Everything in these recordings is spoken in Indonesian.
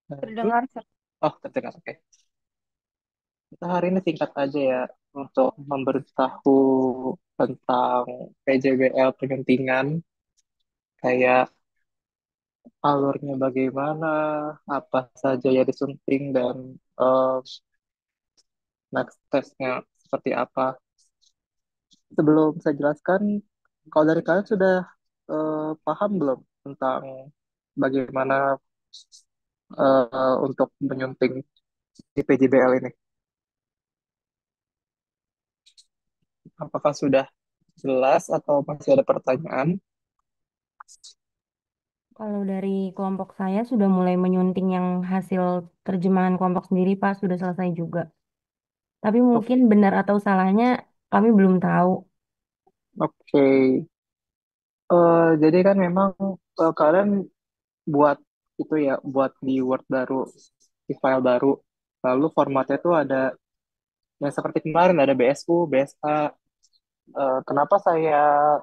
Jadi, Terdengar, oh terdengar, oke. Kita hari ini singkat aja ya untuk memberitahu tentang PJBL penyuntingan, kayak alurnya bagaimana, apa saja yang disunting, dan eh, next step-nya seperti apa. Sebelum saya jelaskan, kalau dari kalian sudah paham belum tentang bagaimana untuk menyunting di PJBL ini? Apakah sudah jelas atau masih ada pertanyaan? kalau dari kelompok saya sudah mulai menyunting yang hasil terjemahan kelompok sendiri, Pak, sudah selesai juga. Tapi O- mungkin benar atau salahnya kami belum tahu. Oke. Jadi kan memang kalian buat itu ya, buat di Word baru, di file baru. Lalu formatnya tuh ada yang seperti kemarin ada BSU, BSA. Kenapa saya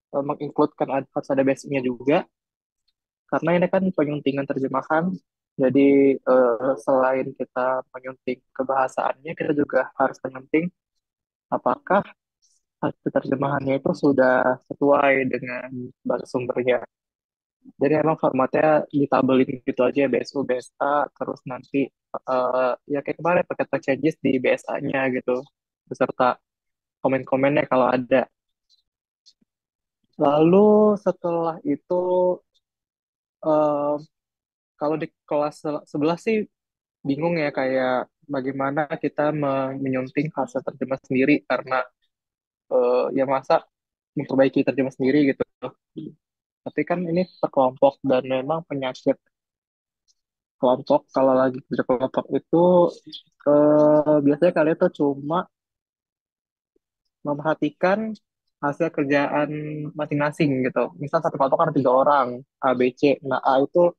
mengincludekan harus ada BSU-nya juga? Karena ini kan penyuntingan terjemahan. Jadi selain kita menyunting kebahasaannya, kita juga harus menyunting apakah hasil terjemahannya itu sudah sesuai dengan bahasa sumbernya. Jadi emang formatnya ditabelin gitu aja, BSU, BSA, terus nanti ya kayak kemarin pakai text changes di BSA-nya gitu, beserta komen-komennya kalau ada. Lalu setelah itu, eh, kalau di kelas sebelah sih bingung ya, kayak bagaimana kita menyunting hasil terjemah sendiri, karena ya masa memperbaiki terjemah sendiri gitu. Tapi kan ini per kelompok, dan memang penyakit kelompok kalau lagi kerja kelompok itu biasanya kalian tuh cuma memperhatikan hasil kerjaan masing-masing gitu. Misal satu kelompok ada 3 orang, A, B, C. Nah, A itu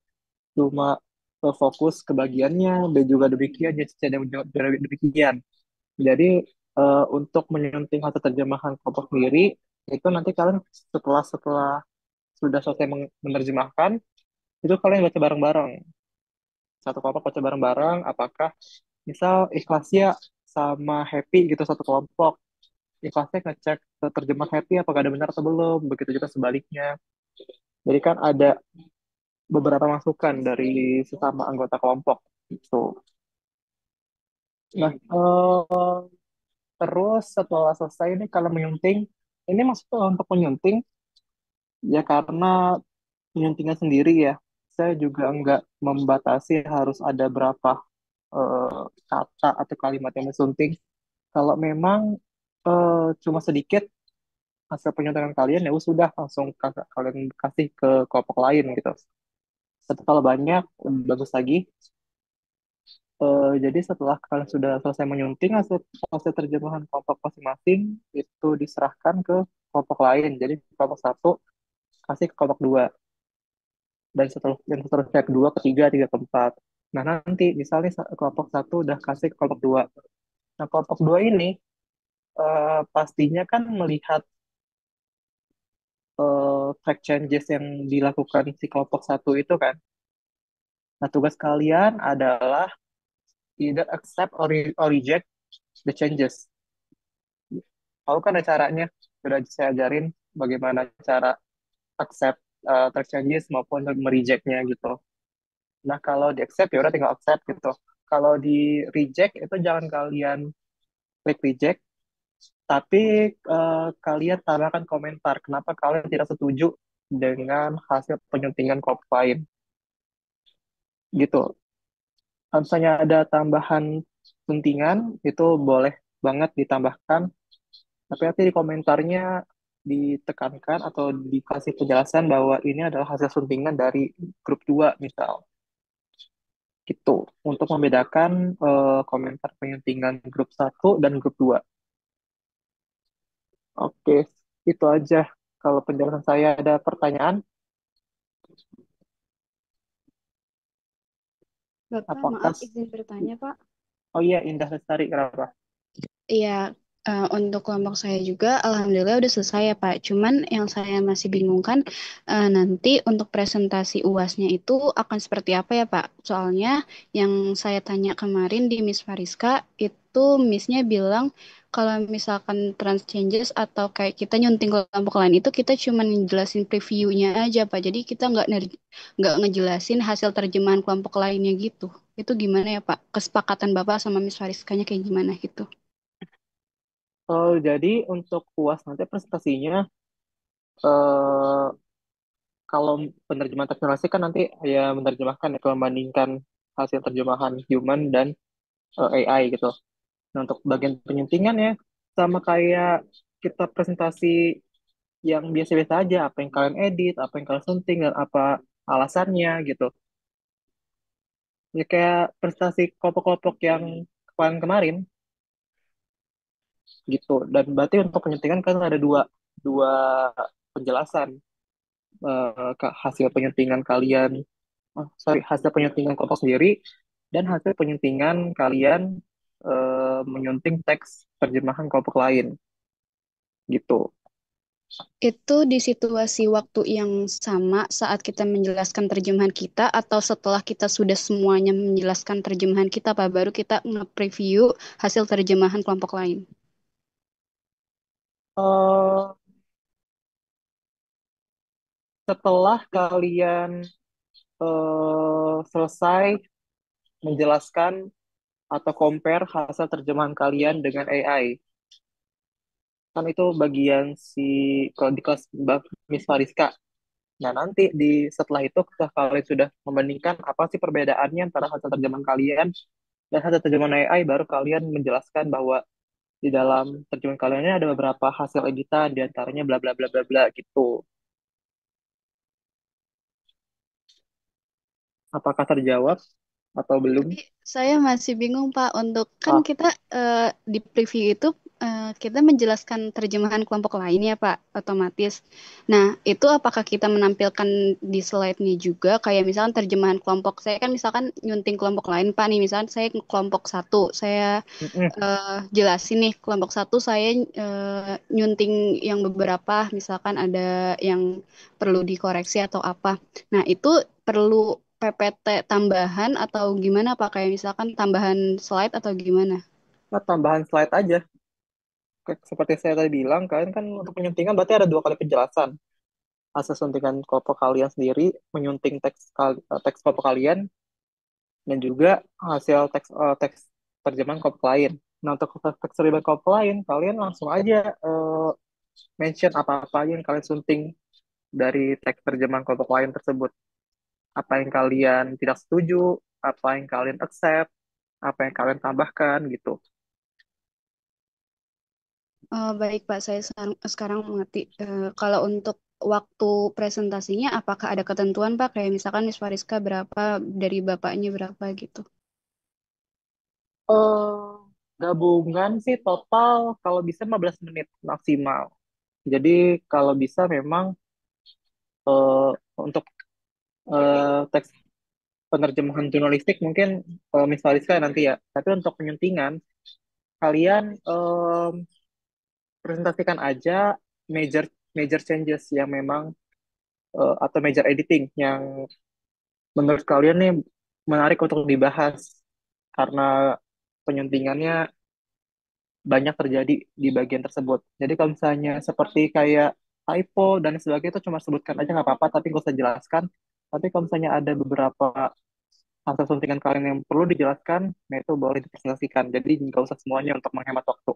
cuma fokus ke bagiannya, B juga demikian, C juga demikian. Jadi untuk menyunting hasil terjemahan kelompok sendiri, itu nanti kalian setelah setelah sudah selesai menerjemahkan, itu kalian baca bareng-bareng. Satu kelompok baca bareng-bareng, apakah misal ikhlasnya sama happy gitu satu kelompok. Ikhlasnya ngecek terjemah happy apakah ada benar atau belum. Begitu juga sebaliknya. Jadi kan ada beberapa masukan dari sesama anggota kelompok. Gitu. Nah, terus setelah selesai ini kalau menyunting, ini maksudnya untuk menyunting ya karena menyuntingnya sendiri ya. Saya juga nggak membatasi harus ada berapa kata atau kalimat yang disunting. Kalau memang cuma sedikit hasil penyuntingan kalian, ya sudah langsung kalian kasih ke kelompok lain gitu. Tapi kalau banyak, lebih bagus lagi. Jadi setelah kalian sudah selesai menyunting hasil, hasil terjemahan kelompok masing-masing, itu diserahkan ke kelompok lain. Jadi kelompok satu kasih ke kelompok dua, dan seterusnya kedua, ketiga, tiga, keempat. Nah nanti misalnya kelompok satu udah kasih ke kelompok dua. Nah kelompok dua ini pastinya kan melihat track changes yang dilakukan si kelompok satu itu kan. Nah tugas kalian adalah either accept or reject the changes. Tahu kan ada caranya, sudah saya ajarin bagaimana cara accept track changes maupun merejectnya gitu. Nah kalau di accept ya udah tinggal accept gitu. Kalau di reject itu jangan kalian klik reject, tapi kalian tambahkan komentar kenapa kalian tidak setuju dengan hasil penyuntingan copy lain gitu. Kalau misalnya ada tambahan suntingan, itu boleh banget ditambahkan, tapi nanti di komentarnya ditekankan atau dikasih penjelasan bahwa ini adalah hasil suntingan dari grup 2 misal. Gitu, untuk membedakan komentar penyuntingan grup satu dan grup 2. Oke, itu aja. Kalau penjelasan saya, ada pertanyaan, Bapak, apakah... maaf izin bertanya, Pak. Oh iya, Indah Lestari, kenapa? Iya, Untuk kelompok saya juga, alhamdulillah udah selesai ya Pak. Cuman yang saya masih bingung kan, nanti untuk presentasi UASnya itu akan seperti apa ya Pak? Soalnya yang saya tanya kemarin di Miss Fariska, itu Missnya bilang kalau misalkan trans changes atau kayak kita nyunting kelompok lain itu kita cuma ngejelasin previewnya aja Pak. Jadi kita nggak ngejelasin hasil terjemahan kelompok lainnya gitu. Itu gimana ya Pak? Kesepakatan Bapak sama Miss Fariskanya kayak gimana gitu? Jadi untuk UAS nanti presentasinya, eh, kalau penerjemahan teks narasi kan nanti ya menerjemahkan ya, membandingkan hasil terjemahan human dan AI gitu. Nah, untuk bagian penyuntingan ya, sama kayak kita presentasi yang biasa-biasa aja, apa yang kalian edit, apa yang kalian sunting, dan apa alasannya gitu. Ya kayak presentasi kelompok-kelompok yang kemarin-kemarin gitu. Dan berarti untuk penyuntingan kan ada dua penjelasan, hasil penyuntingan kalian, hasil penyuntingan kelompok sendiri, dan hasil penyuntingan kalian menyunting teks terjemahan kelompok lain gitu. Itu di situasi waktu yang sama saat kita menjelaskan terjemahan kita atau setelah kita sudah semuanya menjelaskan terjemahan kita, Pak, baru kita nge-preview hasil terjemahan kelompok lain. Eh, Setelah kalian selesai menjelaskan atau compare hasil terjemahan kalian dengan AI, kan itu bagian si kalau di kelas Mbak Miss Fariska. Nah, nanti setelah itu ketika kalian sudah membandingkan apa sih perbedaannya antara hasil terjemahan kalian dan hasil terjemahan AI, baru kalian menjelaskan bahwa di dalam terjemahan kalian ini ada beberapa hasil editan, di antaranya bla bla bla bla bla gitu. Apakah terjawab atau belum? Tapi saya masih bingung Pak untuk kan Ah, kita di preview itu kita menjelaskan terjemahan kelompok lain ya Pak otomatis. Nah itu apakah kita menampilkan di slide-nya juga kayak misalkan terjemahan kelompok saya kan misalkan nyunting kelompok lain Pak nih misalkan saya kelompok satu saya mm-mm. jelasin nih kelompok satu saya nyunting yang beberapa misalkan ada yang perlu dikoreksi atau apa. Nah itu perlu PPT tambahan atau gimana Pak? Kayak misalkan tambahan slide atau gimana? Nah, tambahan slide aja. Seperti saya tadi bilang, kalian kan untuk penyuntingan berarti ada dua kali penjelasan. Hasil suntingan kelompok kalian sendiri, menyunting teks kelompok kalian, dan juga hasil teks terjemahan kelompok lain. Nah, untuk teks terjemahan kelompok lain, kalian langsung aja mention apa-apa aja yang kalian sunting dari teks terjemahan kelompok lain tersebut. Apa yang kalian tidak setuju, apa yang kalian accept, apa yang kalian tambahkan gitu. Baik Pak, saya sekarang mengerti. Kalau untuk waktu presentasinya, apakah ada ketentuan Pak? Kayak misalkan Miss Fariska berapa, dari Bapaknya berapa gitu. eh Gabungan sih total kalau bisa 15 menit maksimal. Jadi kalau bisa memang eh, untuk teks penerjemahan jurnalistik mungkin Miss Fariska nanti ya. Tapi untuk penyuntingan kalian presentasikan aja major major changes yang memang atau major editing yang menurut kalian nih menarik untuk dibahas karena penyuntingannya banyak terjadi di bagian tersebut. Jadi kalau misalnya seperti kayak typo dan sebagainya itu cuma sebutkan aja nggak apa-apa, tapi nggak usah jelaskan. Tapi kalau misalnya ada beberapa hasil suntingan kalian yang perlu dijelaskan, nah itu boleh dipresentasikan. Jadi nggak usah semuanya untuk menghemat waktu.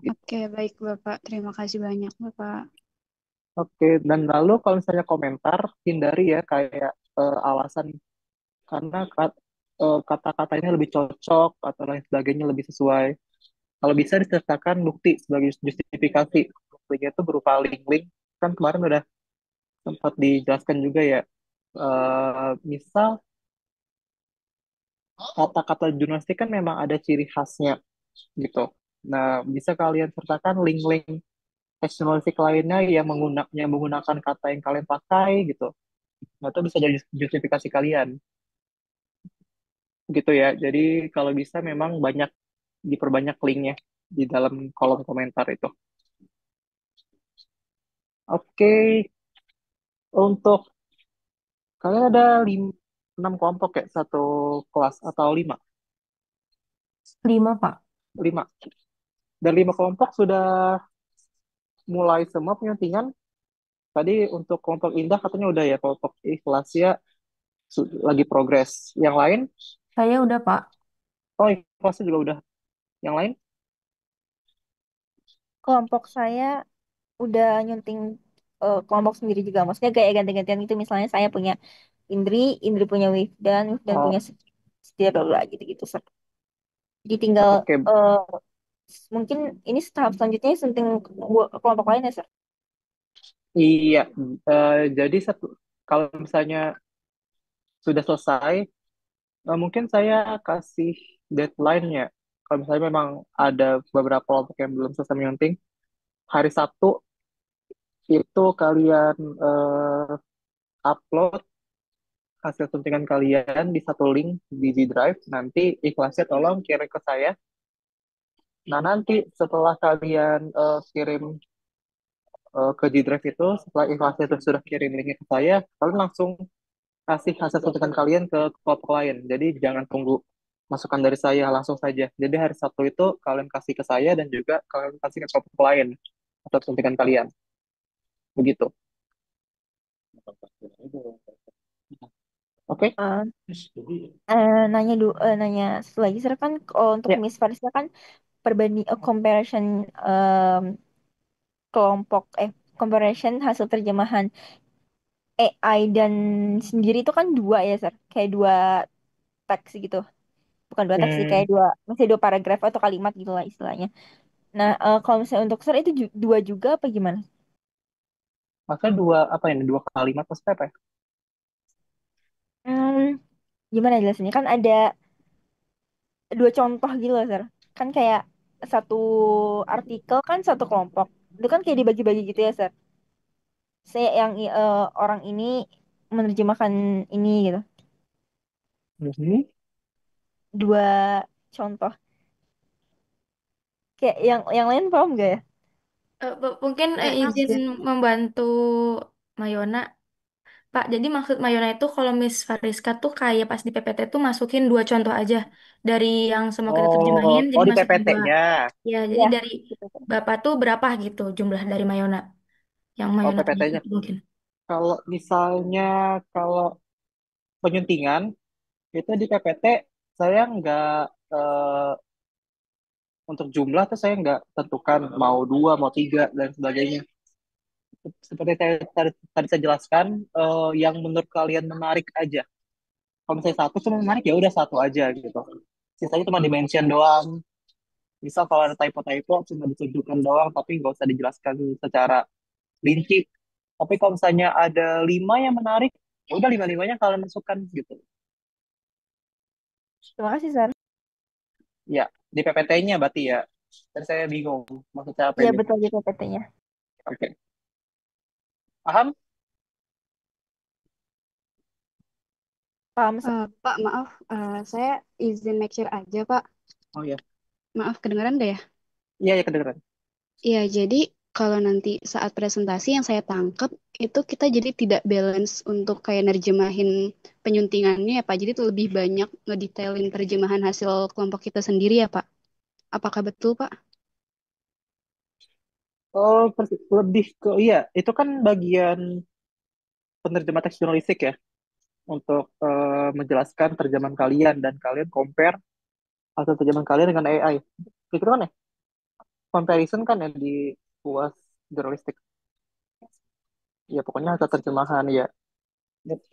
Gitu. Oke, baik Bapak. Terima kasih banyak Bapak. Oke, dan lalu kalau misalnya komentar, hindari ya kayak alasan karena kata-katanya lebih cocok atau lain sebagainya lebih sesuai. Kalau bisa disertakan bukti sebagai justifikasi. Buktinya itu berupa link-link. Kan kemarin udah sempat dijelaskan juga ya. Misal kata-kata jurnalistik kan memang ada ciri khasnya gitu. Nah, bisa kalian sertakan link-link teks jurnalistik lainnya yang menggunakan kata yang kalian pakai gitu. Nah, itu bisa jadi justifikasi kalian gitu ya. Jadi kalau bisa memang banyak diperbanyak linknya di dalam kolom komentar itu. Oke, untuk kalian ada 6 kelompok ya, satu kelas atau 5? 5, Pak. 5. Dan 5 kelompok sudah mulai semua penyuntingan. Tadi untuk kelompok indah katanya udah ya, kelompok ikhlas ya lagi progres. Yang lain, Saya udah, Pak. oh ikhlasnya juga udah. Yang lain, Kelompok saya udah nyunting kelompok sendiri juga. Maksudnya kayak ganti-gantian gitu. Misalnya saya punya Indri, Indri punya Wifdan punya oh, setia bla bla gitu-gitu. Sir. Jadi tinggal oke. eh, mungkin ini tahap selanjutnya sunting kelompok lain ya, Sir. Iya, jadi kalau misalnya sudah selesai, mungkin saya kasih deadline-nya. Kalau misalnya memang ada beberapa kelompok yang belum selesai menyunting, hari Sabtu itu kalian upload hasil suntingan kalian di satu link di G Drive. Nanti ikhlasnya tolong kirim ke saya. Nah, nanti setelah kalian kirim ke G Drive itu, setelah ikhlasnya itu sudah kirim linknya ke saya, kalian langsung kasih hasil suntikan kalian ke kelompok lain. Jadi jangan tunggu masukan dari saya, langsung saja. Jadi hari Sabtu itu kalian kasih ke saya dan juga kalian kasih ke kelompok lain hasil suntikan kalian. Begitu. Oke? Eh, nanya satu lagi, Sir, kan untuk Ya. Miss Farisnya kan comparison em, kelompok comparison hasil terjemahan AI dan sendiri itu kan dua ya, Sir. Kayak dua teks gitu. Bukan dua teks sih, kayak Hmm, masih dua paragraf atau kalimat gitu lah istilahnya. Nah, kalau misalnya untuk Sir itu dua juga apa gimana? maksudnya dua apa ini? Dua kalimat maksudnya apa ya? Hmm, gimana jelasinnya? Kan ada dua contoh gitu loh, Sir. Kan kayak satu artikel kan satu kelompok. Itu kan kayak dibagi-bagi gitu ya, Sir. Saya yang orang ini menerjemahkan ini gitu. Mhm. Dua contoh. Kayak yang lain paham gak ya? Mungkin izin Izin. membantu Mayona. Pak, jadi maksud Mayona itu kalau Miss Fariska tuh kayak pas di PPT tuh masukin dua contoh aja dari yang semua kita terjemahin, Oh jadi di masukin dua. PPT-nya. Ya, jadi Iya, dari gitu. Bapak tuh berapa gitu jumlah dari Mayona yang Oh Mayona tanya PPT-nya. itu mungkin. Kalau misalnya kalau penyuntingan itu di PPT saya nggak eh, untuk jumlah tuh saya nggak tentukan mau dua mau tiga dan sebagainya. Seperti tadi saya jelaskan, yang menurut kalian menarik aja. Kalau misalnya satu cuma menarik ya udah satu aja gitu. Sisanya cuma dimention doang. Misal kalau ada typo-typo cuma ditunjukkan doang tapi nggak usah dijelaskan secara rinci. Tapi kalau misalnya ada 5 yang menarik, ya udah lima-limanya kalian masukkan gitu. Terima kasih, Sir. Ya, di PPT-nya berarti ya. Dan saya bingung maksudnya apa Iya, ini. betul di PPT-nya. Oke, paham? Paham, Sir? Pak, maaf, saya izin make sure aja, Pak. Oh ya, Maaf, kedengeran nggak ya? iya ya kedengeran. Iya, jadi kalau nanti saat presentasi yang saya tangkap itu kita jadi tidak balance untuk kayak nerjemahin penyuntingannya ya Pak. Jadi itu lebih banyak ngedetailin terjemahan hasil kelompok kita sendiri ya Pak. Apakah betul Pak? Oh, lebih ke iya, itu kan bagian penerjemah teks jurnalistik ya untuk menjelaskan terjemahan kalian dan kalian compare hasil terjemahan kalian dengan AI. Itu kan ya, comparison kan ya di UAS jurnalistik. Ya pokoknya hasil terjemahan ya.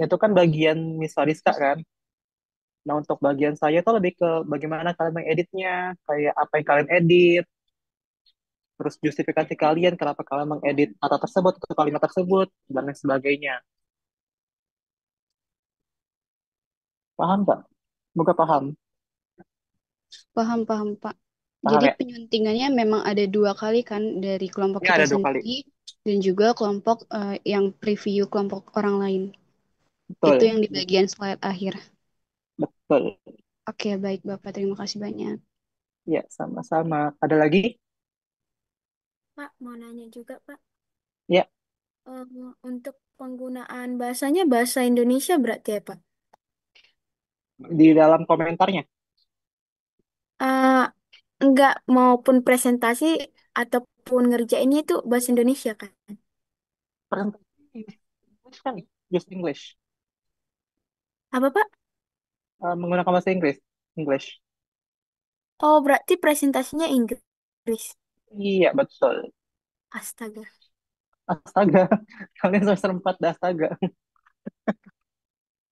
Itu kan bagian Miss Fariska kan. Nah untuk bagian saya tuh lebih ke bagaimana kalian mengeditnya, kayak apa yang kalian edit, terus justifikasi kalian kenapa kalian mengedit kata tersebut atau kalimat tersebut dan lain sebagainya. Paham nggak? Semoga paham. Paham, paham Pak. Paham Jadi ya? penyuntingannya memang ada dua kali kan dari kelompok Ini kita ada 2 kali. sendiri dan juga kelompok yang preview kelompok orang lain. Itu Betul, yang di bagian slide akhir. betul. Oke, baik Bapak. Terima kasih banyak. Ya, sama-sama. Ada lagi? Pak, mau nanya juga, Pak. Ya, Eh, untuk penggunaan bahasanya bahasa Indonesia berarti ya, Pak? di dalam komentarnya. Eh, enggak, maupun presentasi ataupun ngerjainnya itu bahasa Indonesia kan? Presentasi English kan? Just English. Apa, Pak? Menggunakan bahasa Inggris. English. Oh, berarti presentasinya Inggris. Iya, betul. Astaga. Astaga. Kalian semester 4 dah astaga.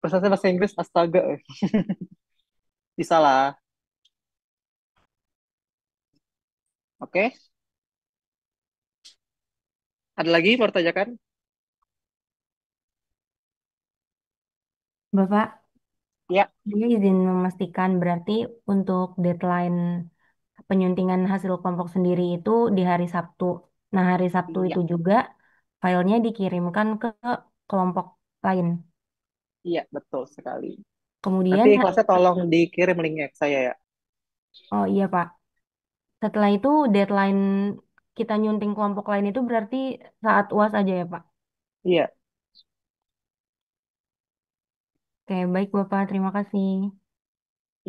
Presentasi bahasa Inggris, astaga. Bisa lah. Oke. Ada lagi mau tanyakan? Bapak, Ya, dia izin memastikan berarti untuk deadline penyuntingan hasil kelompok sendiri itu di hari Sabtu. Nah, hari Sabtu iya, itu juga filenya dikirimkan ke kelompok lain. iya, betul sekali. Nanti Kemudian, kelasnya tolong dikirim linknya ke saya ya. oh iya Pak, setelah itu deadline kita nyunting kelompok lain itu berarti saat UAS aja ya Pak? Iya, Oke, baik Bapak, terima kasih.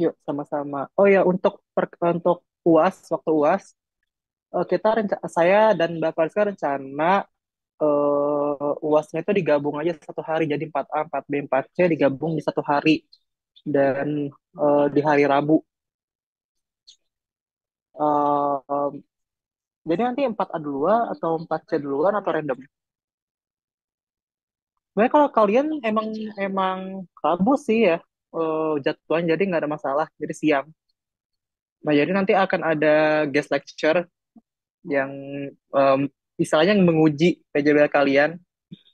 yuk sama-sama. Oh ya, untuk UAS, waktu UAS, saya dan Mbak Fariska rencana UASnya itu digabung aja satu hari. Jadi 4A, 4B, 4C digabung di satu hari. Dan di hari Rabu. Eh, jadi nanti 4A duluan atau 4C duluan atau random? Sebenarnya kalau kalian emang emang Rabu sih ya jadwalnya, jadi nggak ada masalah. Jadi siang. Nah, jadi nanti akan ada guest lecture yang em, istilahnya menguji PJBL kalian,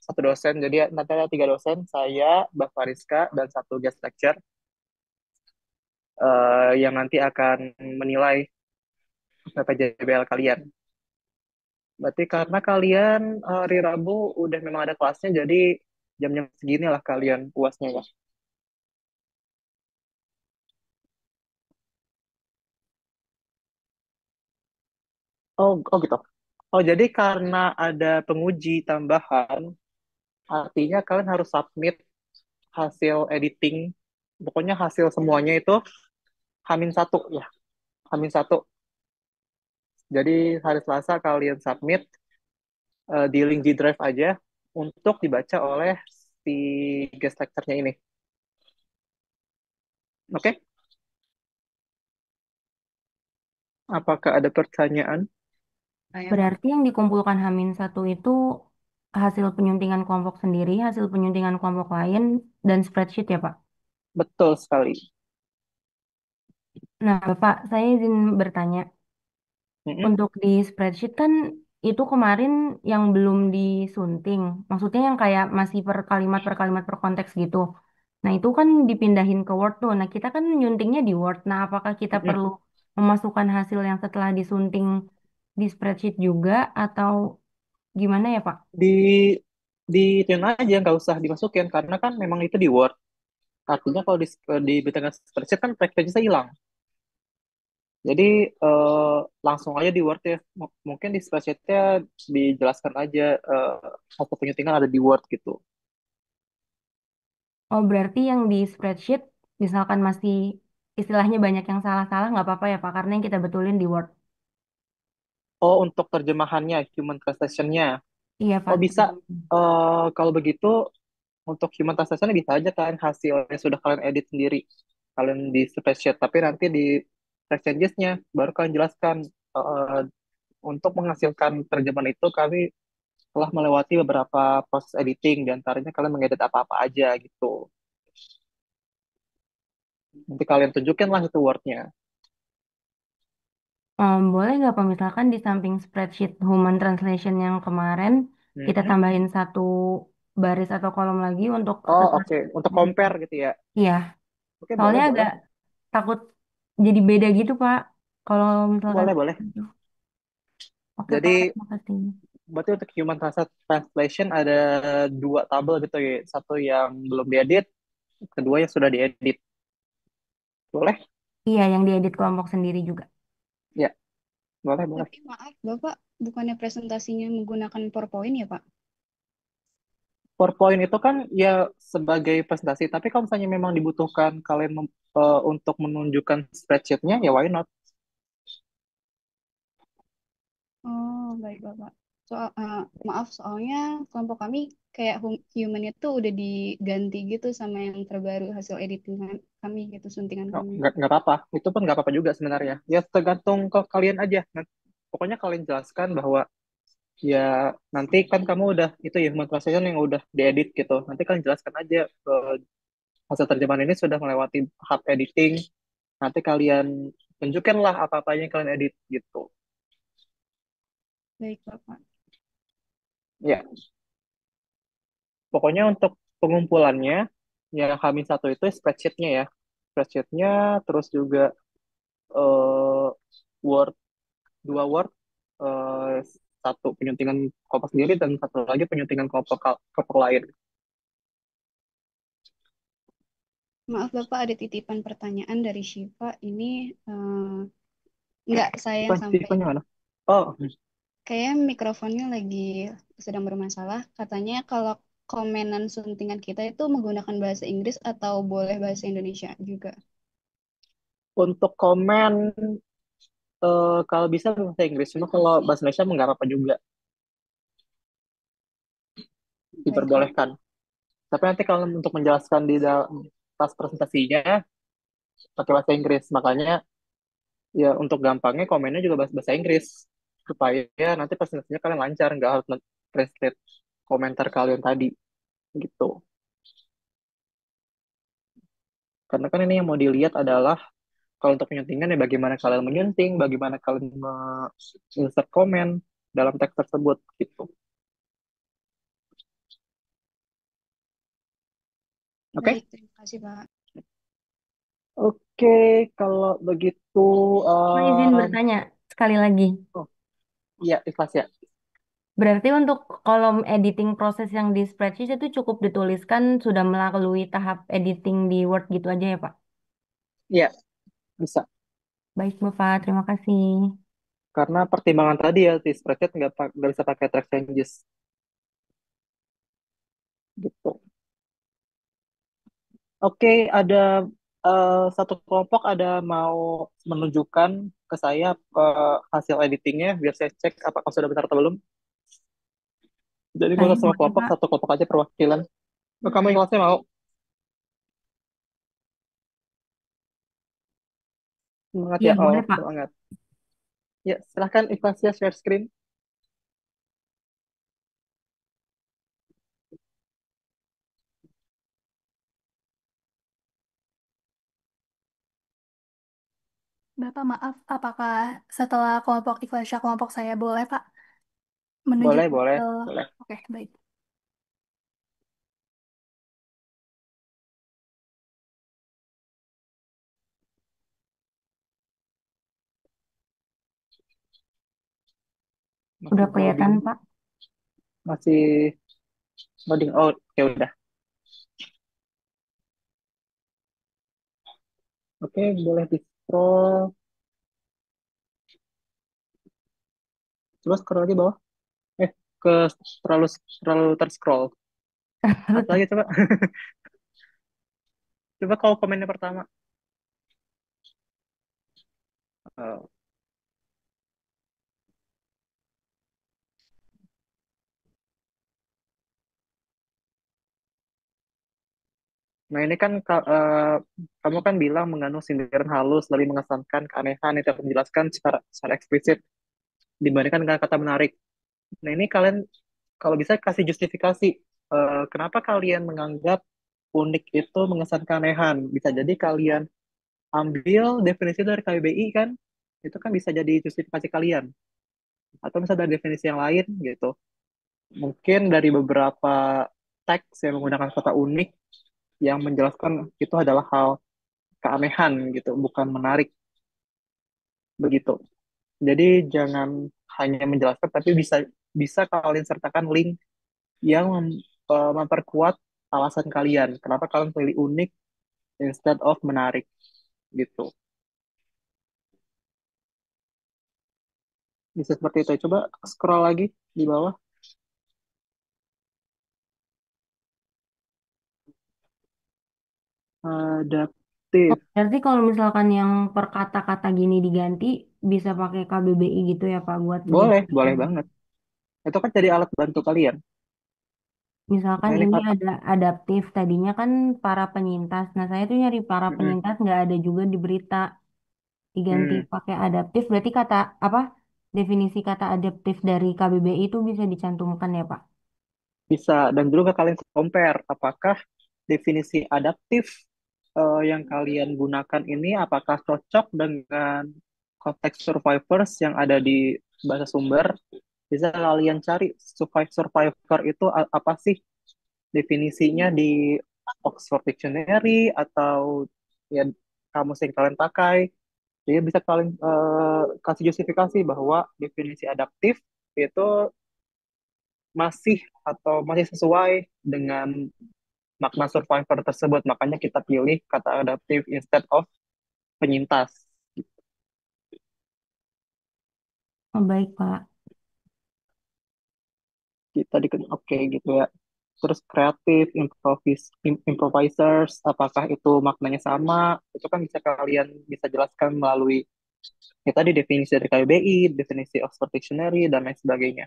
satu dosen. Jadi nanti ada tiga dosen, saya, Mbak Fariska, dan satu guest lecture yang nanti akan menilai PJBL kalian. Berarti karena kalian hari Rabu udah memang ada kelasnya, jadi jam-jam segini lah kalian puasnya ya. Oh gitu. Oh, jadi karena ada penguji tambahan, artinya kalian harus submit hasil editing, pokoknya hasil semuanya itu Hamin 1 ya, Hamin 1. Jadi hari Selasa kalian submit di link G Drive aja untuk dibaca oleh si guest lecture-nya ini. Oke? Apakah ada pertanyaan? Berarti yang dikumpulkan Hamin 1 itu hasil penyuntingan kelompok sendiri, hasil penyuntingan kelompok lain, dan spreadsheet ya Pak? Betul sekali. Nah Bapak, saya izin bertanya. Mm-mm. Untuk di spreadsheet kan itu kemarin yang belum disunting. Maksudnya yang kayak masih per kalimat per konteks gitu. Nah itu kan dipindahin ke Word tuh. Nah kita kan nyuntingnya di Word. Nah apakah kita Mm-mm. perlu memasukkan hasil yang setelah disunting di spreadsheet juga atau gimana ya Pak? Di di aja, nggak usah dimasukin karena kan memang itu di Word. Artinya kalau di tengah spreadsheet kan package-nya hilang. Jadi eh, langsung aja di Word ya. Mungkin di spreadsheet-nya dijelaskan aja hasil penyuntingan ada di Word gitu. Oh berarti yang di spreadsheet misalkan masih istilahnya banyak yang salah-salah nggak apa-apa ya Pak? Karena yang kita betulin di Word. Oh, untuk terjemahannya, human translation-nya. Iya Oh, Pak. bisa. Kalau begitu, untuk human translation bisa aja kan hasilnya sudah kalian edit sendiri. Kalian di spreadsheet. Tapi nanti di text changes-nya baru kalian jelaskan. eh, untuk menghasilkan terjemahan itu, kami telah melewati beberapa proses editing. Di antaranya kalian mengedit apa-apa aja gitu. Nanti kalian tunjukin lah itu Word-nya. Boleh nggak Pak, misalkan di samping spreadsheet Human Translation yang kemarin, kita Mhm. tambahin satu baris atau kolom lagi untuk Oh, setelah oke. Untuk di compare gitu ya. Iya, Oke, boleh, soalnya boleh. agak takut jadi beda gitu Pak. Kalau misalkan, Boleh, boleh. oke Pak, Jadi, terima kasih. berarti untuk translation ada dua tabel gitu ya. Satu yang belum diedit, kedua yang sudah diedit. Boleh? Iya, yang diedit kelompok sendiri juga. Boleh, boleh. Tapi maaf, Bapak, bukannya presentasinya menggunakan PowerPoint ya, Pak? PowerPoint itu kan ya sebagai presentasi, tapi kalau misalnya memang dibutuhkan kalian untuk menunjukkan spreadsheet-nya, ya why not? Oh, baik, Bapak. Maaf, soalnya kelompok kami kayak human itu udah diganti gitu sama yang terbaru hasil editing kami gitu, suntingan Oh, kami. nggak apa-apa. Itu pun nggak apa-apa juga sebenarnya. Ya tergantung ke kalian aja. Nah, pokoknya kalian jelaskan bahwa ya nanti kan kamu udah itu ya human translation yang udah diedit gitu. Nanti kalian jelaskan aja hasil terjemahan ini sudah melewati tahap editing. Nanti kalian tunjukkan lah apa-apa yang kalian edit gitu. Baik, Bapak. Ya, pokoknya untuk pengumpulannya ya kami satu itu spreadsheet-nya ya. Spreadsheet-nya terus juga eh, Word, dua Word, eh, satu penyuntingan kelompok sendiri dan satu lagi penyuntingan kelompok lain. Maaf, Bapak, ada titipan pertanyaan dari Syifa. Ini nggak saya yang Tipe sampaikan. mana? Oh, Kayak mikrofonnya lagi sedang bermasalah. Katanya kalau komenan suntingan kita itu menggunakan bahasa Inggris atau boleh bahasa Indonesia juga. untuk komen kalau bisa bahasa Inggris, cuma kalau bahasa Indonesia nggak apa-apa juga, Baik, Bapak. diperbolehkan. Tapi nanti kalau untuk menjelaskan di dalam tas presentasinya pakai bahasa Inggris, makanya ya untuk gampangnya komennya juga bahasa bahasa Inggris supaya nanti presentasinya kalian lancar, nggak harus translate komentar kalian tadi gitu. Karena kan ini yang mau dilihat adalah kalau untuk penyuntingan ya bagaimana kalian menyunting, bagaimana kalian insert komen dalam teks tersebut gitu. Oke? Baik, terima kasih, Pak. Oke, kalau begitu, Mau izin um, bertanya sekali lagi. oh iya ikhlas ya. Berarti untuk kolom editing proses yang di spreadsheet itu cukup dituliskan sudah melalui tahap editing di Word gitu aja ya, Pak? Iya, bisa. Baik, Bapak. Terima kasih. Karena pertimbangan tadi ya di spreadsheet nggak bisa pakai track changes gitu. Oke, ada satu kelompok ada mau menunjukkan ke saya hasil editingnya biar saya cek apakah sudah benar atau belum. Jadi nggak Baik, usah semua boleh, kelompok, Pak. satu kelompok aja perwakilan. Oh, kamu ikhlasnya mau? Semangat Iya, ya, oh boleh, Pak. semangat. Ya, silahkan ikhlasnya share screen. Bapak maaf, apakah setelah kelompok Ikhlasya kelompok saya boleh Pak Boleh, menunjukkan boleh, ke... boleh. Oke, baik. Masih Udah kelihatan, loading, Pak. masih loading. Oh, ya udah. Oke, boleh di scroll. Coba scroll lagi bawah. Eh, ke terlalu terlalu terscroll. Apa lagi coba? Coba kalau komennya pertama. Oh. Nah ini kan kamu kan bilang mengandung sindiran halus, lebih mengesankan keanehan itu aku menjelaskan secara eksplisit dibandingkan dengan kata menarik. Nah ini kalian kalau bisa kasih justifikasi kenapa kalian menganggap unik itu mengesankan keanehan. Bisa jadi kalian ambil definisi dari KBBI kan, itu kan bisa jadi justifikasi kalian. Atau misalnya dari definisi yang lain gitu. Mungkin dari beberapa teks yang menggunakan kata unik yang menjelaskan itu adalah hal keanehan gitu, bukan menarik begitu. Jadi jangan hanya menjelaskan, tapi bisa bisa kalian sertakan link yang memperkuat alasan kalian. Kenapa kalian pilih unik instead of menarik gitu. Bisa seperti itu. Coba scroll lagi di bawah. Oh, Adaptif. berarti kalau misalkan yang per kata-kata gini diganti, bisa pakai KBBI gitu ya Pak buat Boleh, menyesuaikan. boleh banget. Itu kan jadi alat bantu kalian. Misalkan Nah, ini ini kan, ada adaptif, tadinya kan para penyintas. Nah, saya tuh nyari para mm-mm. penyintas nggak ada juga di berita. Diganti Hmm, pakai adaptif, berarti kata apa? Definisi kata adaptif dari KBBI itu bisa dicantumkan ya Pak? bisa. Dan juga kalian compare apakah definisi adaptif yang kalian gunakan ini apakah cocok dengan konteks survivors yang ada di bahasa sumber. Bisa kalian cari survivor itu apa sih definisinya di Oxford Dictionary atau ya kamus yang kalian pakai. Jadi bisa kalian kasih justifikasi bahwa definisi adaptif itu masih atau masih sesuai dengan makna survivor tersebut. Makanya kita pilih kata adaptif instead of penyintas. Oh, baik Pak. Kita di oke gitu ya. Terus kreatif, improvisers, apakah itu maknanya sama? Itu kan bisa kalian bisa jelaskan melalui ya tadi definisi dari KBBI, definisi Oxford Dictionary, dan lain sebagainya.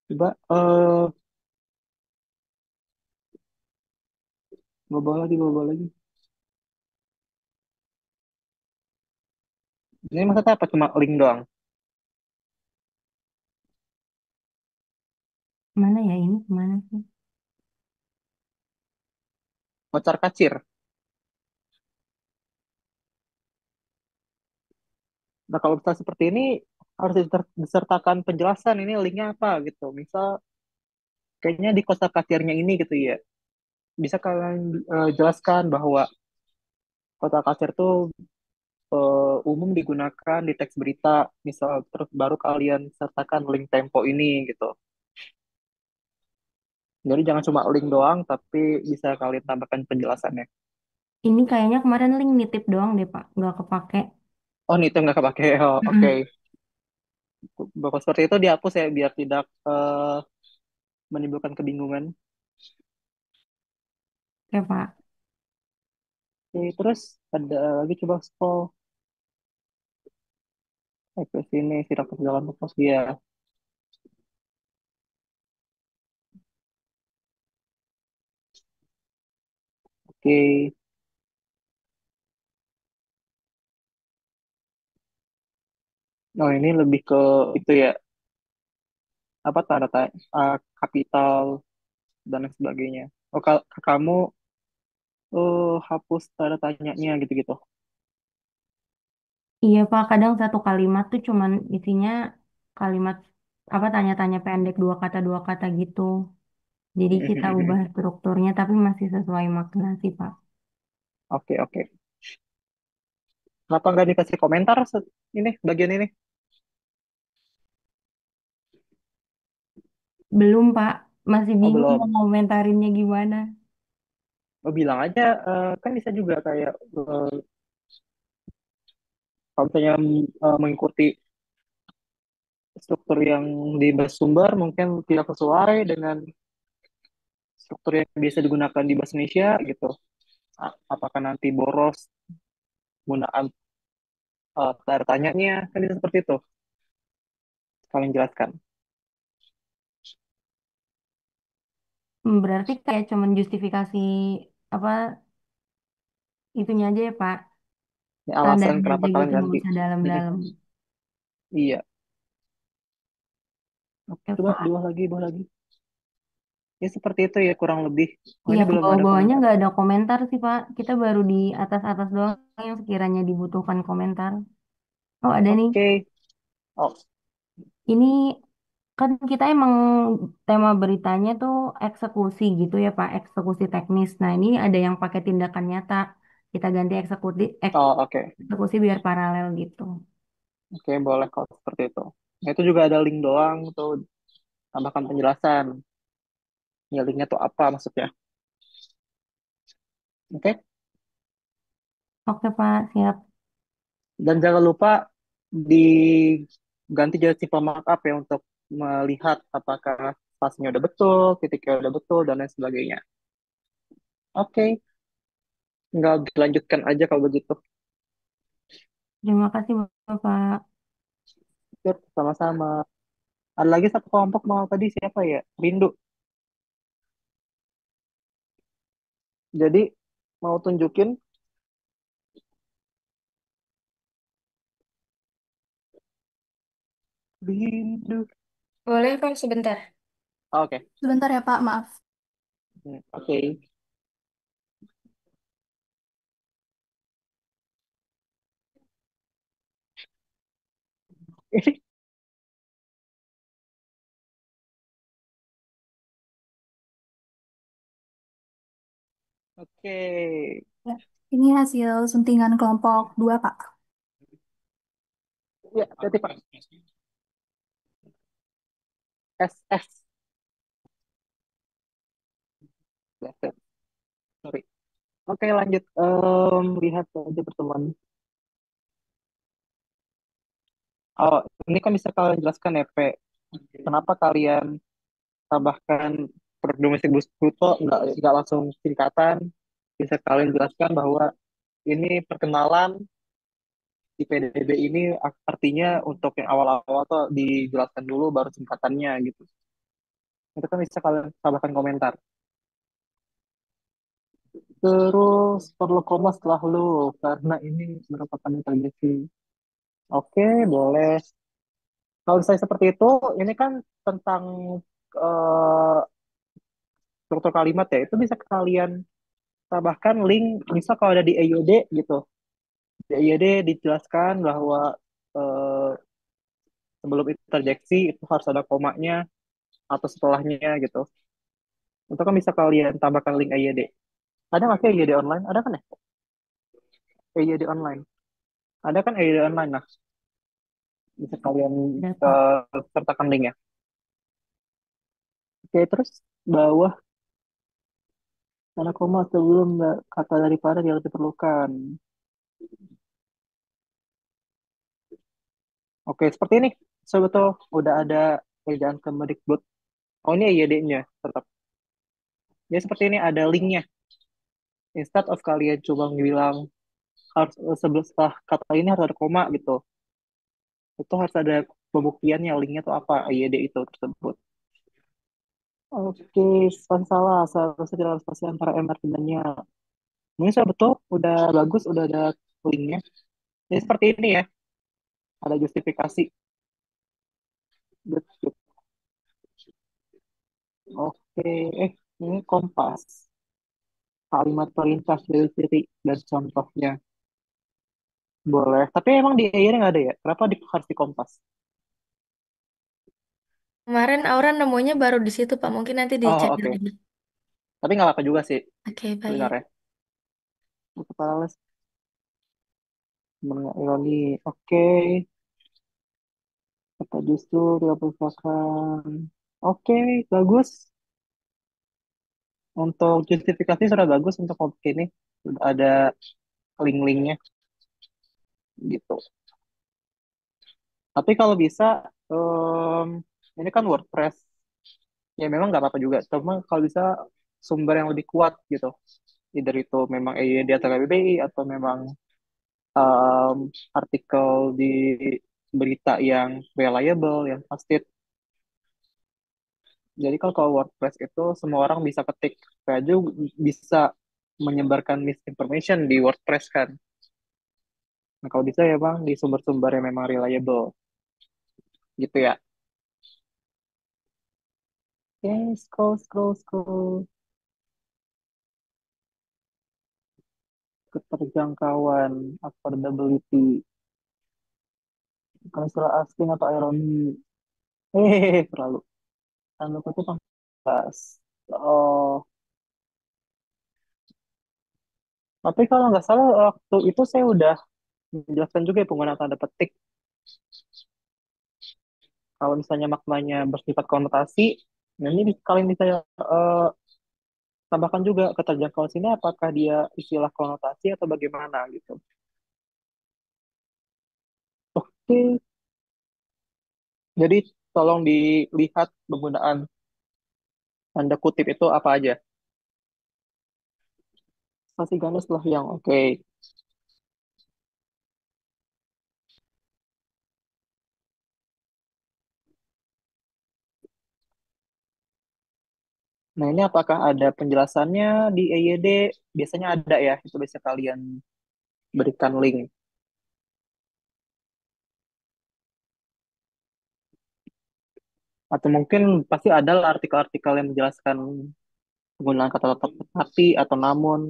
Coba bawa lagi. Ini maksudnya apa? Cuma link doang. Mana ya ini? Kemana sih? Kocar kacir. Nah, kalau misalnya seperti ini harus disertakan penjelasan ini linknya apa gitu. Misal kayaknya di kocar kacirnya ini gitu ya. Bisa kalian jelaskan bahwa kocar kacir itu umum digunakan di teks berita, misal terus baru kalian sertakan link tempo ini gitu. Jadi jangan cuma link doang, tapi bisa kalian tambahkan penjelasannya. Ini kayaknya kemarin link nitip doang deh Pak, nggak kepake. Oh, ini itu nggak kepake. Oh, oke. Mm-mm. Bapak seperti itu dihapus ya, biar tidak menimbulkan kebingungan. Oke Pak. Oke, terus ada lagi coba scroll ke sini, tidak perjalanan pos dia. Oke, oh ini lebih ke itu ya, apa tanda tanya, kapital dan lain sebagainya. Oh, kamu hapus tanda tanyanya gitu-gitu. Iya Pak, kadang satu kalimat tuh cuman isinya kalimat apa tanya-tanya pendek dua kata gitu. Jadi kita ubah strukturnya tapi masih sesuai makna sih Pak. Oke, oke. Kenapa nggak dikasih komentar ini bagian ini? Belum Pak, masih Oh, bingung mau belum. komentarinnya gimana. Oh, bilang aja, kan bisa juga kayak kalau misalnya mengikuti struktur yang di bahasa sumber mungkin tidak sesuai dengan struktur yang biasa digunakan di bahasa Indonesia gitu. Apakah nanti boros penggunaan tanda tanyanya, kan bisa seperti itu. Kalian jelaskan. Berarti kayak cuman justifikasi apa itunya aja ya Pak. Ya, alasan Standarnya kenapa aja kalian gitu, nggak ganti. usah dalam-dalam. Iya. Oke, Ya coba di Pak. bawah lagi, bawah lagi. Ya seperti itu ya kurang lebih. Oh, Iya, ini ke belum ada bawah-bawahnya komentar. nggak ada komentar sih Pak. Kita baru di atas-atas doang yang sekiranya dibutuhkan komentar. Oh ada nih. Oke. Oh, Ini kan kita emang tema beritanya tuh eksekusi gitu ya Pak, eksekusi teknis. Nah ini ada yang pakai tindakan nyata. Kita ganti oh, oke. eksekusi biar paralel gitu. Oke, boleh kalau seperti itu. Nah, itu juga ada link doang tuh tambahkan penjelasan. Ya, linknya tuh apa maksudnya. Oke. Oke Pak, siap. Dan jangan lupa diganti jadi simple markup ya untuk melihat apakah spasinya udah betul, titiknya udah betul, dan lain sebagainya. Oke, tinggal dilanjutkan aja kalau begitu. Terima kasih Bapak. Yuk, sama-sama. Ada lagi satu kelompok mau tadi siapa ya? Rindu. Jadi mau tunjukin Rindu. Boleh Pak sebentar. Oke. Sebentar ya Pak, maaf. Oke. Oke. Ya, ini hasil suntingan kelompok 2 Pak. Ya, jadi Pak. SS. Ya, sorry. Oke, lanjut. Lihat aja pertemuan. Oh, ini kan bisa kalian jelaskan ya, P. Kenapa kalian tambahkan produk domestik bruto nggak langsung singkatan? Bisa kalian jelaskan bahwa ini perkenalan di PDB ini artinya untuk yang awal-awal tuh dijelaskan dulu baru singkatannya gitu. Itu kan bisa kalian tambahkan komentar. Terus perlu koma setelah lu karena ini merupakan interjeksi. Oke, boleh. Kalau saya seperti itu, ini kan tentang eh, struktur kalimat ya. Itu bisa kalian tambahkan link, misal kalau ada di EYD gitu. Di EYD dijelaskan bahwa eh, sebelum interjeksi itu harus ada komanya atau setelahnya gitu. Itu kan bisa kalian tambahkan link EYD. Ada nggak sih EYD online? Ada kan ya? EYD online. Ada kan EYD online? Nah, bisa kalian Ada Pak. sertakan linknya. Oke, terus bawah ada koma sebelum kata daripada yang diperlukan. Oke, seperti ini. Sebetulnya udah ada ejaan Kemendikbud. Oh, ini EYD-nya tetap. Ya, seperti ini ada linknya. Instead of kalian cuma bilang harus sebelum setelah kata ini harus ada koma gitu. Itu harus ada pembuktiannya, linknya tuh apa, EYD itu tersebut. Oke, salah. Seharusnya tidak ada spasi antara MR dan nya. Ini sudah betul, udah bagus, udah ada linknya. Jadi seperti ini ya, ada justifikasi. Betul. Oke, ini kompas. Kalimat perintah dari ciri dan contohnya. Boleh. Tapi emang di AI nggak ada ya? Kenapa harus di kompas? Kemarin Aura nemunya baru di situ Pak, mungkin nanti Oh, dicek oke. lagi. Tapi nggak apa-apa juga sih Oke, baik. sebenarnya. Kepala les ironi. Oke. Kata justru tidak merupakan. Oke, bagus. Untuk justifikasi sudah bagus untuk topik ini. Sudah ada link-linknya gitu. Tapi kalau bisa, em, ini kan WordPress. Ya memang nggak apa-apa juga. Cuma kalau bisa sumber yang lebih kuat gitu. Either itu memang EYD atau KBBI atau memang em, artikel di berita yang reliable, yang pasti. Jadi kalau WordPress itu semua orang bisa ketik, saya juga bisa menyebarkan misinformation di WordPress kan. Nah kalau bisa ya bang di sumber-sumber yang memang reliable gitu ya. Oke, scroll. Keterjangkauan, affordability, kalau istilah asing atau ironi. Hehehe, terlalu. Tanda kutip pas. Oh, tapi kalau nggak salah waktu itu saya udah menjelaskan juga ya penggunaan tanda petik. Kalau misalnya maknanya bersifat konotasi, nah ini kalian bisa tambahkan juga keterjangkauan sini apakah dia istilah konotasi atau bagaimana gitu. Oke, jadi tolong dilihat penggunaan tanda kutip itu apa aja. Spasi ganas lah yang oke. Nah, ini apakah ada penjelasannya di EYD? Biasanya ada ya, itu bisa kalian berikan link. Atau mungkin pasti ada lah artikel-artikel yang menjelaskan penggunaan kata tetapi atau namun,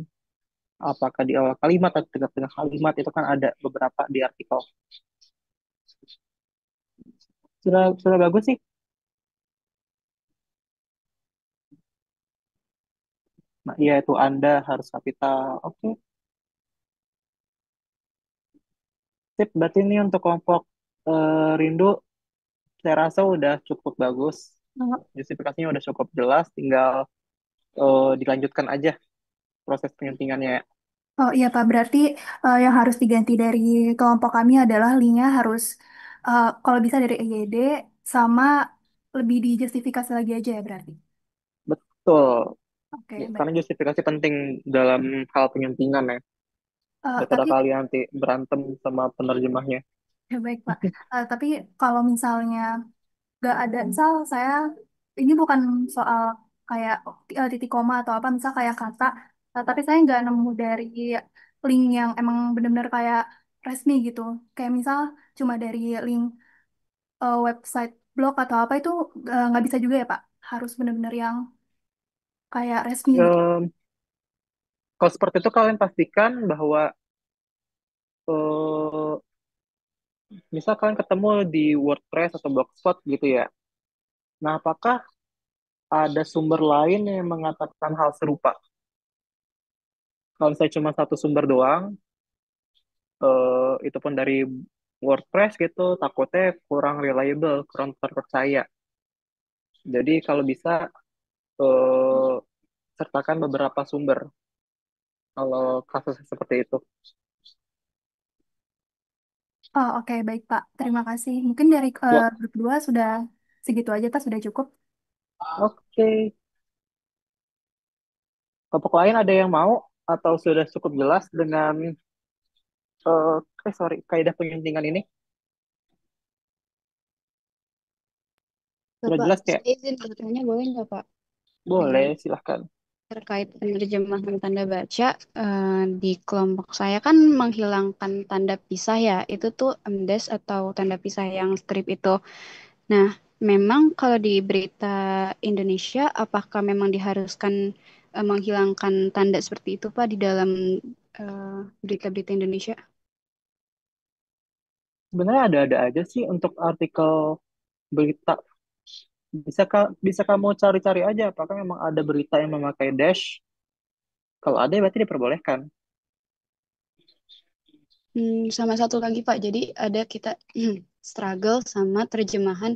apakah di awal kalimat atau tengah-tengah kalimat, itu kan ada beberapa di artikel. Sudah bagus sih. Nah, iya itu Anda harus kapital. Oke, sip. Berarti ini untuk kelompok rindu, saya rasa udah cukup bagus. Justifikasinya udah cukup jelas, tinggal dilanjutkan aja proses penyuntingannya. Oh iya Pak, berarti yang harus diganti dari kelompok kami adalah linknya harus kalau bisa dari EYD sama lebih dijustifikasi lagi aja ya berarti. Betul. Oke, Ya, baik. karena justifikasi penting dalam hal penyuntingan ya. Daripada Tapi kalian nanti berantem sama penerjemahnya. ya baik Pak. Tapi kalau misalnya nggak ada, misal saya ini bukan soal kayak titik koma atau apa, misal kayak kata, tapi saya nggak nemu dari link yang emang benar-benar kayak resmi gitu. Kayak misal cuma dari link website blog atau apa itu nggak bisa juga ya Pak. Harus benar-benar yang kayak resmi gitu. Em, Kalau seperti itu kalian pastikan bahwa eh, misal kalian ketemu di WordPress atau Blogspot gitu ya. Nah, apakah ada sumber lain yang mengatakan hal serupa? Kalau saya cuma satu sumber doang, itu pun dari WordPress gitu, takutnya kurang reliable, kurang terpercaya. Jadi kalau bisa eh, sertakan beberapa sumber kalau kasus seperti itu. Oh, oke, baik Pak. Terima kasih. Mungkin dari Ya, grup 2 sudah segitu aja, Tas, sudah cukup. oke. Kelompok lain ada yang mau atau sudah cukup jelas dengan sorry, kaidah penyuntingan ini? Sudah Bapak, jelas kayak saya izin bertanya boleh nggak Pak? boleh, Eh, silahkan. Terkait penerjemahan tanda baca, di kelompok saya kan menghilangkan tanda pisah ya, itu tuh MDes atau tanda pisah yang strip itu. Nah, memang kalau di berita Indonesia, apakah memang diharuskan menghilangkan tanda seperti itu Pak di dalam berita-berita Indonesia? Sebenarnya ada-ada aja sih untuk artikel berita. Bisa kamu cari-cari aja apakah memang ada berita yang memakai dash. Kalau ada ya berarti diperbolehkan. Sama satu lagi Pak, jadi ada kita struggle sama terjemahan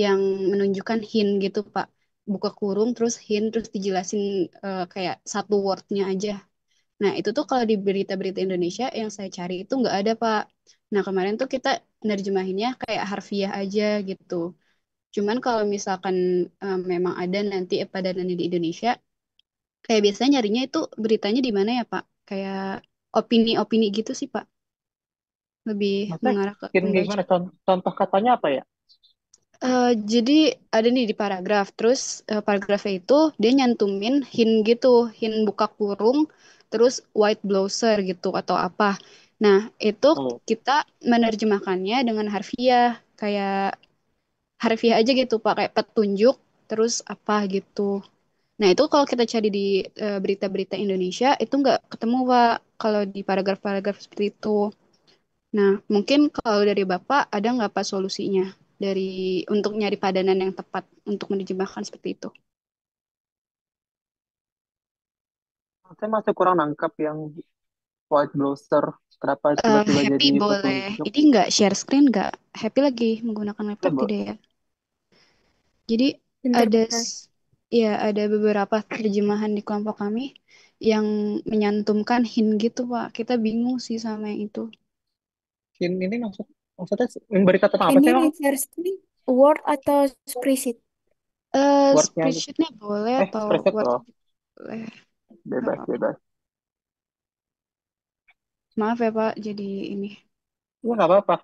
yang menunjukkan hint gitu Pak. Buka kurung terus hint terus dijelasin kayak satu wordnya aja. Nah itu tuh kalau di berita-berita Indonesia yang saya cari itu nggak ada Pak. Nah kemarin tuh kita nerjemahinnya kayak harfiah aja gitu. Cuman kalau misalkan memang ada nanti padanannya di Indonesia, kayak biasanya nyarinya itu beritanya di mana ya Pak? Kayak opini-opini gitu sih Pak. Lebih Maksudnya mengarah ke kirim pembaca. gimana? Contoh katanya apa ya? Jadi ada nih di paragraf, terus paragrafnya itu dia nyantumin hint gitu, hint buka kurung, terus white blouser gitu atau apa. Nah, itu Oh, kita menerjemahkannya dengan harfiah, kayak harfiah aja gitu, Pak, kayak petunjuk, terus apa gitu. Nah, itu kalau kita cari di berita-berita Indonesia, itu nggak ketemu, Pak, kalau di paragraf-paragraf seperti itu. Nah, mungkin kalau dari Bapak ada nggak Pak solusinya dari untuk nyari padanan yang tepat untuk menerjemahkan seperti itu? saya masih kurang nangkap yang white browser. Kenapa tiba-tiba Happy jadi boleh. petunjuk? Ini nggak share screen nggak? Happy lagi menggunakan Ya, laptop tidak ya? Jadi Pinter, ada pinter. ya ada beberapa terjemahan di kelompok kami yang menyantumkan hint gitu Pak. Kita bingung sih sama yang itu. ini maksud. Maksudnya berita tentang apa Ini sih emang? reverse ini Word atau spreadsheet? Wordnya aja. Spreadsheetnya boleh atau Spreadsheet Word loh. boleh. Nggak Bebas, apa-apa. bebas. Maaf ya Pak, jadi ini. Ya nggak apa-apa.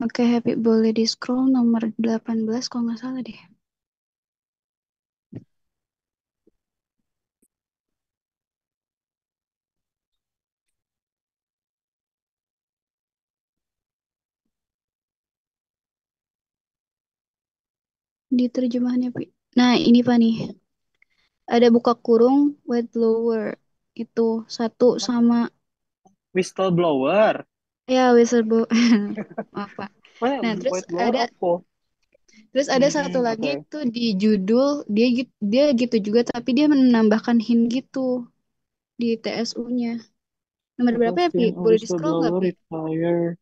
Oke, Happy boleh di scroll nomor 18 kalau nggak salah deh. Di terjemahannya, Pi. Nah, ini Pak nih. Ada buka kurung, whistleblower. Itu satu sama, Whistleblower. ya whistleblower. Maaf Pak. Oh, Nah, terus whistleblower ada apa? terus ada satu lagi Oke. tuh di judul, dia gitu juga tapi dia menambahkan hint gitu di TSU-nya. Nomor Have berapa you ya, Pi? seen a Boleh di scroll nggak, whistleblower Pi? retire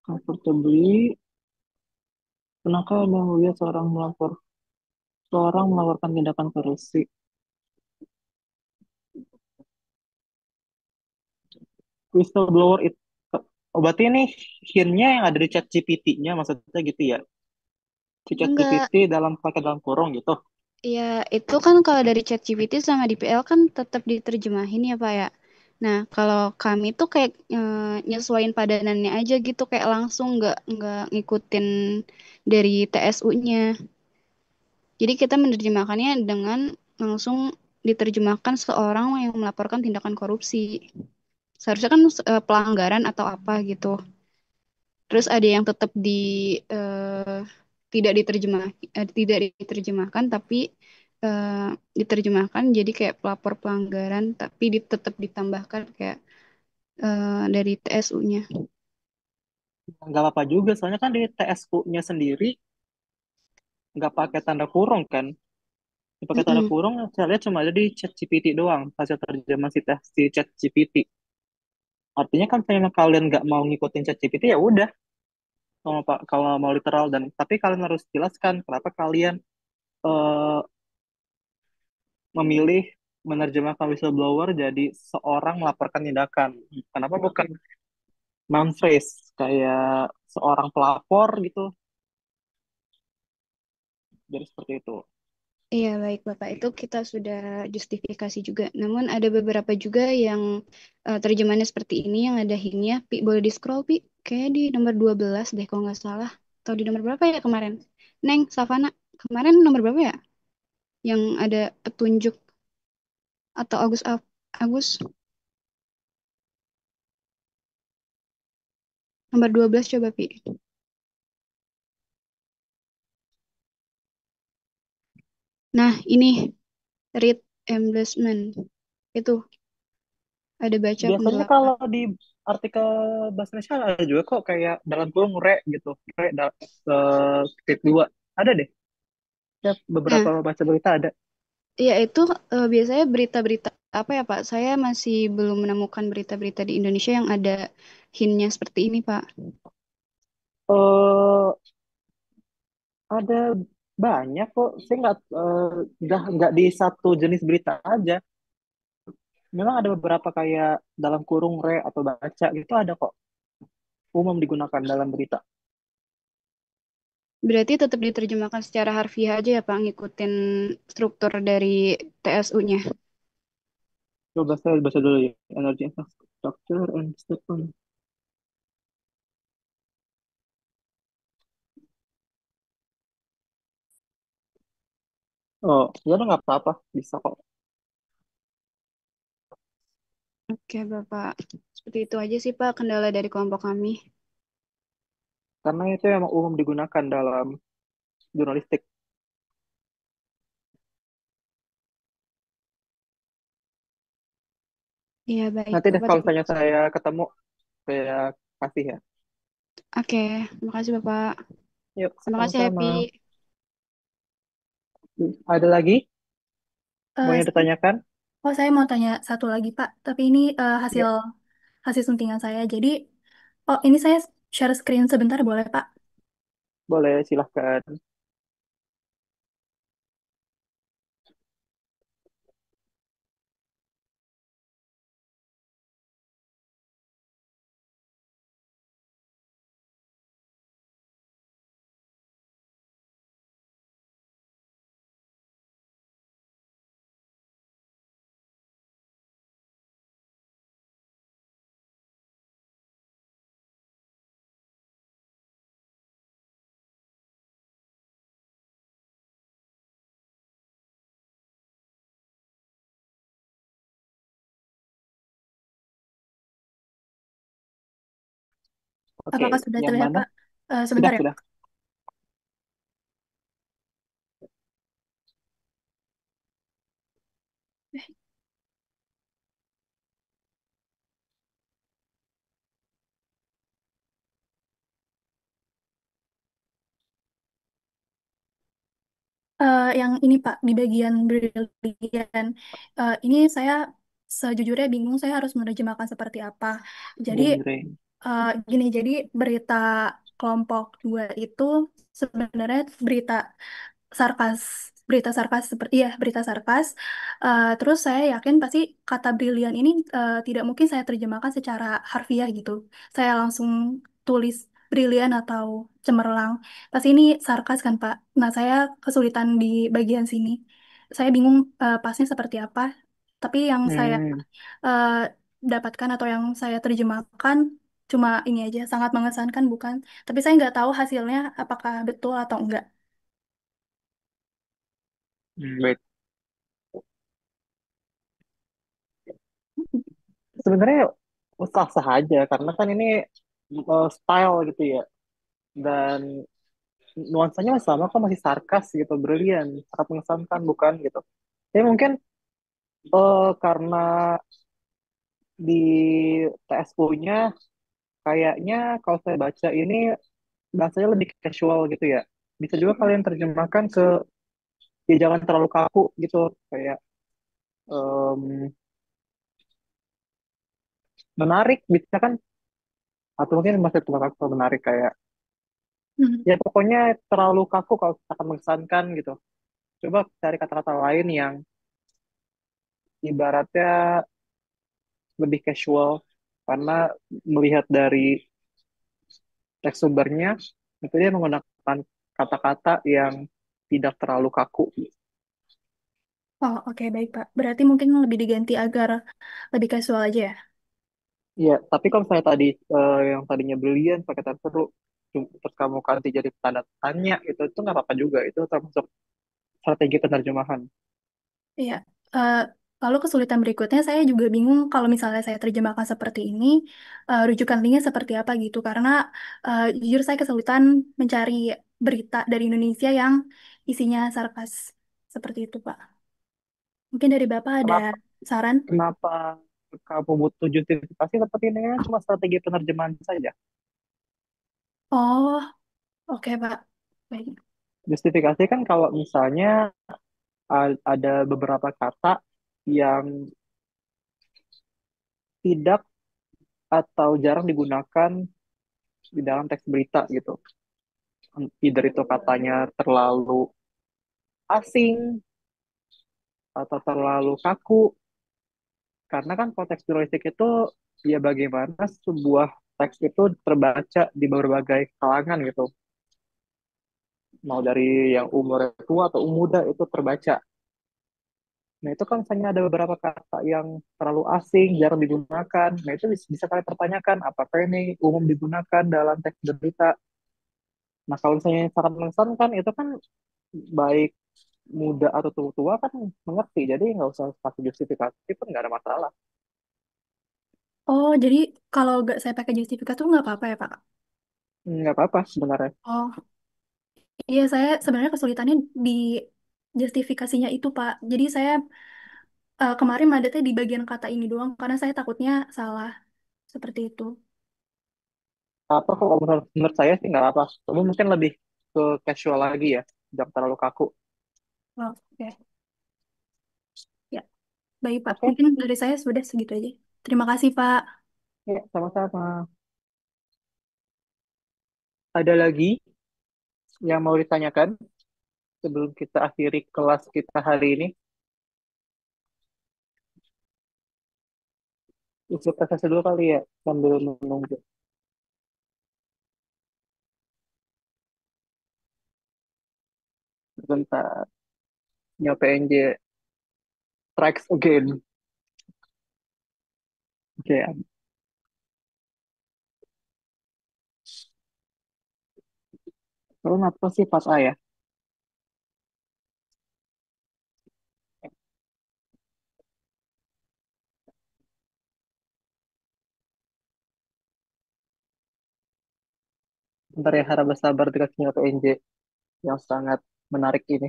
comfortably? Pernahkah Anda melihat seorang melaporkan tindakan korupsi? Whistleblower itu, oh, berarti ini hint-nya yang ada di chat GPT-nya, maksudnya gitu ya? Si chat Enggak. GPT pakai dalam kurung gitu. Ya, itu kan kalau dari ChatGPT sama DPL kan tetap diterjemahin ya, Pak ya. Nah, kalau kami tuh kayak nyesuaiin padanannya aja gitu, kayak langsung nggak ngikutin dari TSU-nya. Jadi kita menerjemahkannya dengan langsung diterjemahkan seorang yang melaporkan tindakan korupsi. Seharusnya kan pelanggaran atau apa gitu. Terus ada yang tetap eh, tidak diterjemahkan tapi eh, diterjemahkan jadi kayak pelapor pelanggaran tapi tetap ditambahkan kayak dari TSU-nya. Nggak apa-apa juga, soalnya kan di TSU-nya sendiri nggak pakai tanda kurung kan. Pakai tanda Mm-mm. kurung, saya lihat cuma ada di chat GPT doang, hasil terjemahan si chat GPT. Artinya kan kalau kalian nggak mau ngikutin chat GPT, ya udah. Kalau mau literal, dan tapi kalian harus jelaskan kenapa kalian eh, memilih menerjemahkan whistleblower jadi seorang melaporkan tindakan. Kenapa bukan noun phrase kayak seorang pelapor gitu? Jadi seperti itu. Iya, baik Bapak. Itu kita sudah justifikasi juga. Namun ada beberapa juga yang terjemahannya seperti ini yang ada hintnya. Pi, boleh di-scroll, Pi? Kayak di nomor 12 deh kalau nggak salah. Atau di nomor berapa ya kemarin? Neng, Savana, kemarin nomor berapa ya? Yang ada petunjuk atau Agus nomor 12 coba, Pi. Nah, ini read embellishment. Itu ada baca Biasanya penggelapan. kalau di artikel bahasa Indonesia ada juga kok kayak dalam kurung re gitu. Re titik dua. Ada deh. Ya, Nah, beberapa baca berita ada. ya itu biasanya berita-berita apa ya Pak? Saya masih belum menemukan berita-berita di Indonesia yang ada hintnya seperti ini Pak. eh ada banyak kok. Saya nggak di satu jenis berita aja. Memang ada beberapa kayak dalam kurung re atau baca gitu ada kok. Umum digunakan dalam berita. Berarti tetap diterjemahkan secara harfiah aja ya Pak, ngikutin struktur dari TSU-nya. Coba saya baca dulu ya. Energy infrastructure and statement. Oh, ya udah nggak apa-apa. Bisa kok. Oke Bapak, seperti itu aja sih Pak kendala dari kelompok kami. Karena itu emang umum digunakan dalam jurnalistik. Iya baik Nanti deh Bapak, kalau terima misalnya kasih. saya ketemu, saya kasih ya. Oke, terima kasih Bapak. Yuk, Terima kasih sama-sama. Happy. Ada lagi? Mau Eh, yang ditanyakan? oh, saya mau tanya satu lagi, Pak. Tapi ini Ya. hasil hasil suntingan saya. Jadi, oh ini saya share screen sebentar boleh Pak? Boleh, silahkan. Oke, Apakah sudah yang terlihat mana? Pak? Sebentar Sudah, ya. sudah. Yang ini Pak, di bagian brilian. Ini saya sejujurnya bingung saya harus menerjemahkan seperti apa. Jadi Jeng-jeng. gini, jadi berita kelompok dua itu sebenarnya sarkas, berita sarkas seperti ya berita sarkas. Terus saya yakin pasti kata brilian ini tidak mungkin saya terjemahkan secara harfiah gitu. Saya langsung tulis brilian atau cemerlang. Pasti ini sarkas kan Pak. Nah saya kesulitan di bagian sini. Saya bingung pasnya seperti apa. Tapi yang saya Hmm, eh, dapatkan atau yang saya terjemahkan cuma ini aja sangat mengesankan bukan. Tapi saya nggak tahu hasilnya apakah betul atau enggak. baik. Sebenarnya sah-sah aja, karena kan ini style gitu ya. Dan nuansanya sama kok, masih sarkas gitu, brilian, sangat mengesankan, bukan gitu. Ya mungkin karena di TSU-nya kayaknya kalau saya baca ini bahasanya lebih casual gitu ya. Bisa juga kalian terjemahkan ke ya jangan terlalu kaku gitu, kayak em, menarik bisa kan, atau mungkin masih terlalu kaku menarik kayak Hmm. ya pokoknya terlalu kaku kalau akan mengesankan gitu. Coba cari kata-kata lain yang ibaratnya lebih casual, karena melihat dari teks sumbernya itu dia menggunakan kata-kata yang tidak terlalu kaku. Oh, oke, baik, Pak. Berarti mungkin lebih diganti agar lebih casual aja ya? Iya, tapi kalau saya tadi yang tadinya brilian pakai tanda seru, terus kamu ganti jadi tanda tanya, itu nggak apa-apa juga. Itu termasuk strategi penerjemahan. Iya. Eh, Lalu kesulitan berikutnya saya juga bingung kalau misalnya saya terjemahkan seperti ini, rujukan linknya seperti apa gitu. Karena jujur saya kesulitan mencari berita dari Indonesia yang isinya sarkas. Seperti itu, Pak. Mungkin dari Bapak ada Kenapa, saran? kenapa kamu butuh justifikasi seperti ini? Kan cuma strategi penerjemahan saja. Oh, oke, Pak. Baik. Justifikasi kan kalau misalnya ada beberapa kata yang tidak atau jarang digunakan di dalam teks berita gitu. Either itu katanya terlalu asing atau terlalu kaku, karena kan konteks jurnalistik itu ya bagaimana sebuah teks itu terbaca di berbagai kalangan gitu. Mau dari yang umur tua atau muda itu terbaca. Nah itu kan misalnya ada beberapa kata yang terlalu asing, jarang digunakan. Nah itu bisa kalian pertanyakan, apakah ini umum digunakan dalam teks berita. Nah kalau misalnya sangat mengesankan, itu kan baik muda atau tua kan mengerti. Jadi nggak usah kasih justifikasi pun nggak ada masalah. Oh, jadi kalau nggak saya pakai justifikasi itu nggak apa-apa ya, Pak? Nggak apa-apa sebenarnya. Oh, iya, saya sebenarnya kesulitannya di justifikasinya itu, Pak. Jadi saya kemarin madetnya di bagian kata ini doang karena saya takutnya salah seperti itu. Apa kok kalau menurut saya sih nggak apa. Tapi mungkin lebih ke casual lagi ya, jangan terlalu kaku. Oh, oke. Ya, baik, Pak. Oke, Mungkin dari saya sudah segitu aja. Terima kasih, Pak. Ya, sama-sama. Ada lagi yang mau ditanyakan sebelum kita akhiri kelas kita hari ini? Ikut tes dulu kali ya, sambil menunggu. Sebentar. Ya, PNJ strikes again. Oke, lalu apa sih pas A ya? Bentar ya, harap bersabar dengan sinyal PNJ yang sangat menarik ini.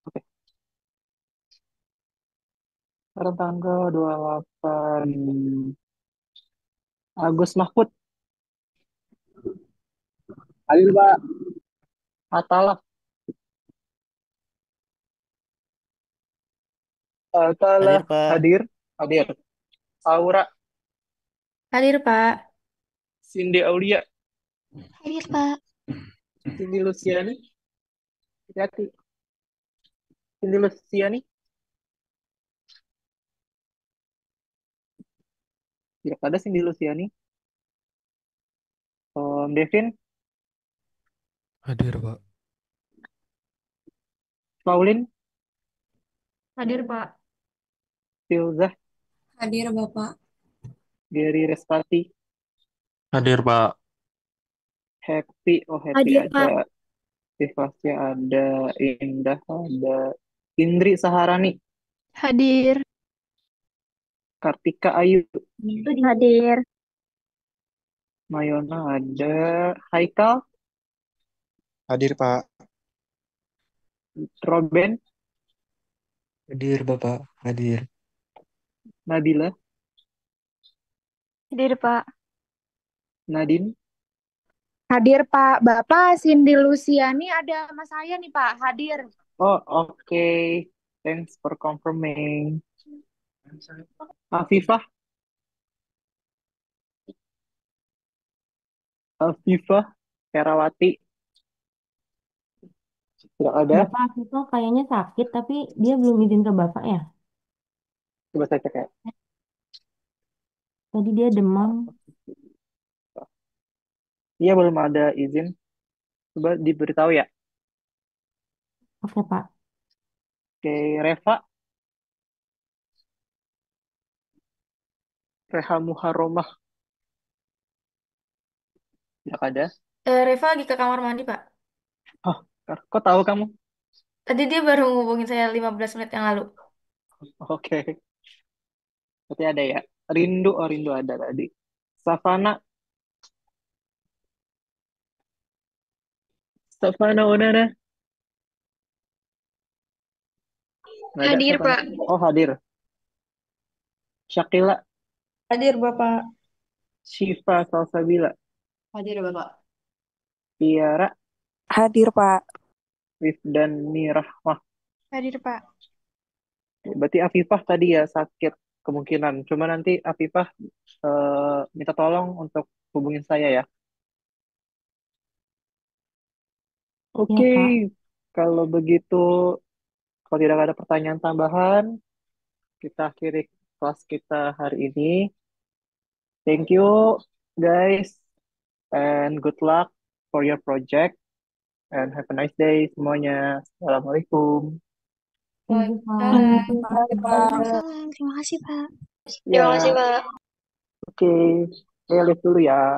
Oke, sekarang tanggal 28 Agus Mahfud. Hadir Pak. Atalah, Atalah Hadir, Pak. hadir, hadir. Aura, Hadir, Pak. Cindy Aulia, Hadir, Pak. Cindy Luciani, hati-hati. Cindy Luciani, tidak ada Cindy Luciani. Devin, Hadir, Pak. Pauline, Hadir, Pak. Filzah, Hadir Bapak. Gary Respati, Hadir, Pak. Happy, oh Happy Hadir Pak. ada, Vivasya ada, Indah ada, Indri Saharani, Hadir. Kartika Ayu, Hadir. Mayona ada, Haikal, Hadir, Pak. Robin, Hadir, Bapak. Hadir. Nabila, Hadir, Pak. Nadine, Hadir Pak. Bapak Cindy Luciani ada sama saya nih Pak. Hadir. oh oke, thanks for confirming. Afifah, Afifah, Herawati, tidak ada, Bapak itu kayaknya sakit, tapi dia belum izin ke Bapak ya. coba saya cek ya. Tadi dia demam. Iya belum ada izin, coba diberitahu ya. Oke, Pak. Oke, Reva, Reha Muharromah, tidak ada. Reva lagi ke kamar mandi, Pak. Oh, kok tahu kamu? Tadi dia baru ngubungin saya 15 menit yang lalu. Oke, berarti ada ya. Rindu, oh Rindu ada tadi. Savana, Savana Onana, nggak ada Hadir Savana. Pak. Oh hadir. Shakila, Hadir Bapak. Shifa Salsabila, Hadir Bapak. Tiara, Hadir Pak. Rifdan Mirahmah. Hadir Pak. Berarti Afifah tadi ya sakit kemungkinan. Cuma nanti Afifah minta tolong untuk hubungin saya ya. Iya, Oke, Pak. kalau begitu, kalau tidak ada pertanyaan tambahan, kita akhiri kelas kita hari ini. Thank you, guys, and good luck for your project, and have a nice day semuanya. Assalamualaikum. Thank you, Pak. Waalaikumsalam. Terima kasih, Pak. Ya, oke. Saya lihat dulu ya.